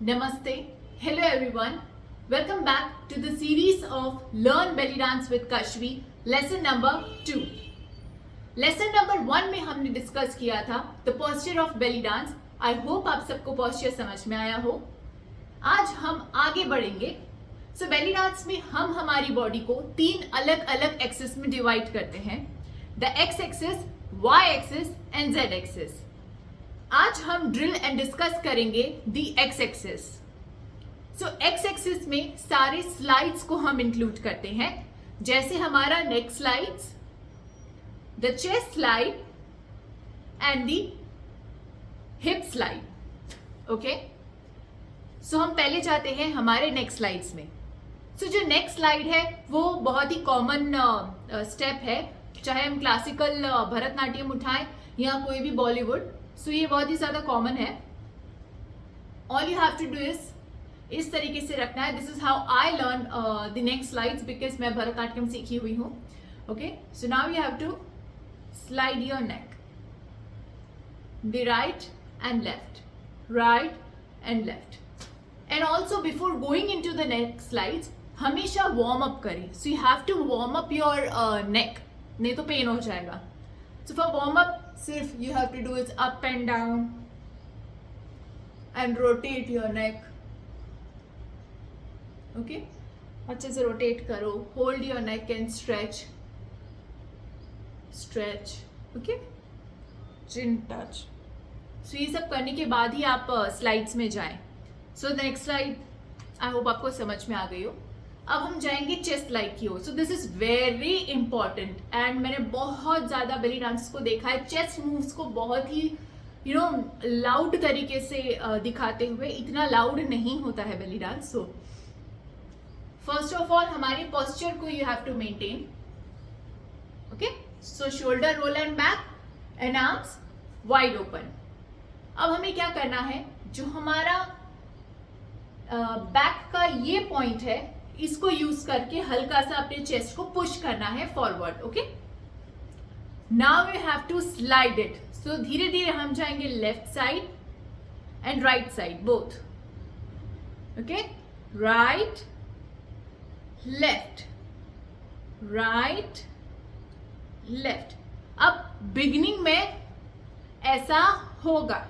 Namaste. Hello everyone. Welcome back to the series of Learn Belly Dance with Kashvi, lesson number 2. Lesson number 1 में हमने discuss किया था the posture of belly dance. I hope आप सबको posture समझ में आया हो. आज हम आगे बढ़ेंगे. So belly dance में हम हमारी बॉडी को 3 अलग अलग एक्सिस में डिवाइड करते हैं. The X axis, Y axis and Z axis. आज हम ड्रिल एंड डिस्कस करेंगे दी एक्स एक्सिस. सो एक्स एक्सिस में सारे स्लाइड्स को हम इंक्लूड करते हैं, जैसे हमारा neck slides, the chest slide and the hip slide. Okay, so हम पहले जाते हैं हमारे नेक स्लाइड्स में. सो जो नेक स्लाइड है वो बहुत ही कॉमन स्टेप है, चाहे हम क्लासिकल भरतनाट्यम उठाएं या कोई भी बॉलीवुड. सो ये बहुत ही ज्यादा कॉमन है. All you have to do इस तरीके से रखना है. This is how I learn the neck slides because मैं भरतनाट्यम सीखी हुई हूँ. Okay, so now you have to slide your neck the right and left, right and left. And also before going into the neck slides हमेशा warm up करें. So you have to warm up your neck, नहीं तो pen हो जाएगा. So for warm up, सिर्फ you have to do is up and down and rotate your neck. Okay, अच्छे से rotate करो. Hold your neck and stretch. Stretch. Okay, chin touch. So ये सब करने के बाद ही आप slides में जाएं. So the next slide, I hope आपको समझ में आ गई हो. अब हम जाएंगे चेस्ट स्लाइड की ओर. So this is very important and मैंने बहुत ज्यादा बेली डांस को देखा है चेस्ट मूव्स को बहुत ही लाउड तरीके से दिखाते हुए. इतना लाउड नहीं होता है belly dance. So first of all हमारे पोस्चर को you have to maintain. Okay, so shoulder roll and back and arms wide open. अब हमें क्या करना है, जो हमारा बैक का ये पॉइंट है इसको यूज करके हल्का सा अपने चेस्ट को पुश करना है forward. Okay, now you have to slide it. So धीरे धीरे हम जाएंगे left side and right side both. Okay, right left, right left. अब बिगिनिंग में ऐसा होगा,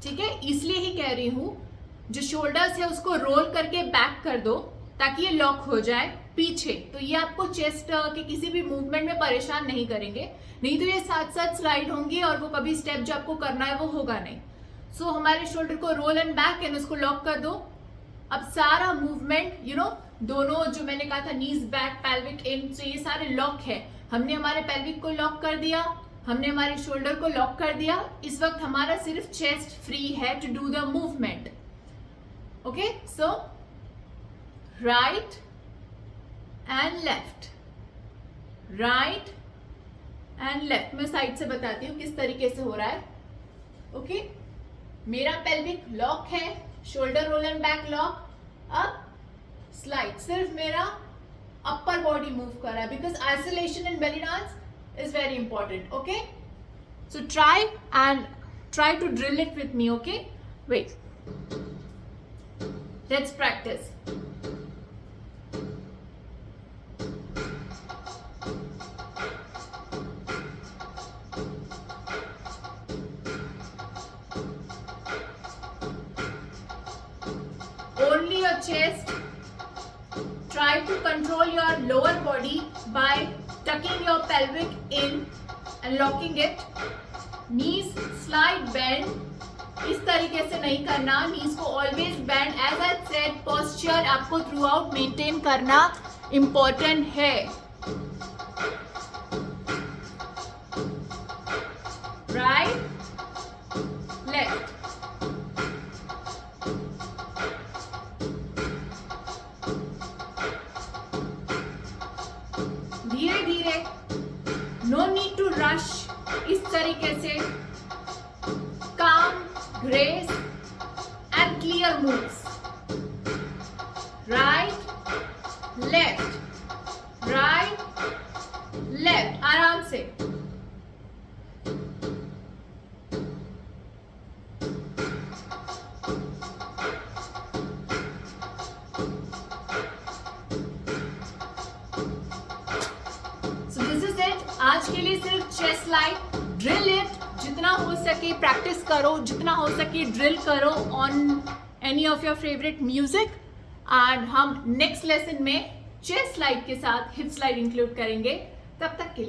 ठीक है, इसलिए ही कह रही हूं जो शोल्डर्स है उसको रोल करके बैक कर दो ताकि ये लॉक हो जाए पीछे. तो ये आपको चेस्ट के किसी भी मूवमेंट में परेशान नहीं करेंगे, नहीं तो ये साथ साथ स्लाइड होंगी और वो कभी स्टेप जो आपको करना है वो होगा नहीं. सो हमारे शोल्डर को रोल एंड बैक एंड उसको लॉक कर दो. अब सारा मूवमेंट दोनों जो मैंने कहा था नीज बैक पेल्विक इन, तो ये सारे लॉक है. हमने हमारे पेल्विक को लॉक कर दिया, हमने हमारे शोल्डर को लॉक कर दिया. इस वक्त हमारा सिर्फ चेस्ट फ्री है to do the movement. Okay, so right and left, right and left. मैं साइड से बताती हूँ किस तरीके से हो रहा है. ओके, मेरा पेल्विक लॉक है, shoulder roll and back lock. अब स्लाइड, सिर्फ मेरा अपर बॉडी मूव कर रहा है because isolation in belly dance is very important. Okay, so try to drill it with me. Okay, wait. Let's practice. Only your chest. Try to control your lower body by tucking your pelvic in and locking it. Knees slide bend. इस तरीके से नहीं करना. Knees को always bend. As I said, posture आपको throughout maintain करना important है. Right left, धीरे धीरे, नो नीड टू रश. इस तरीके से काम, grace and clear moves. Right, left, right, left. आराम से. आज के लिए सिर्फ चेस्ट स्लाइड, ड्रिल इट, जितना हो सके प्रैक्टिस करो, जितना हो सके ड्रिल करो on any of your favourite music. And हम नेक्स्ट लेसन में चेस्ट स्लाइड के साथ हिप स्लाइड इंक्लूड करेंगे। तब तक के लिए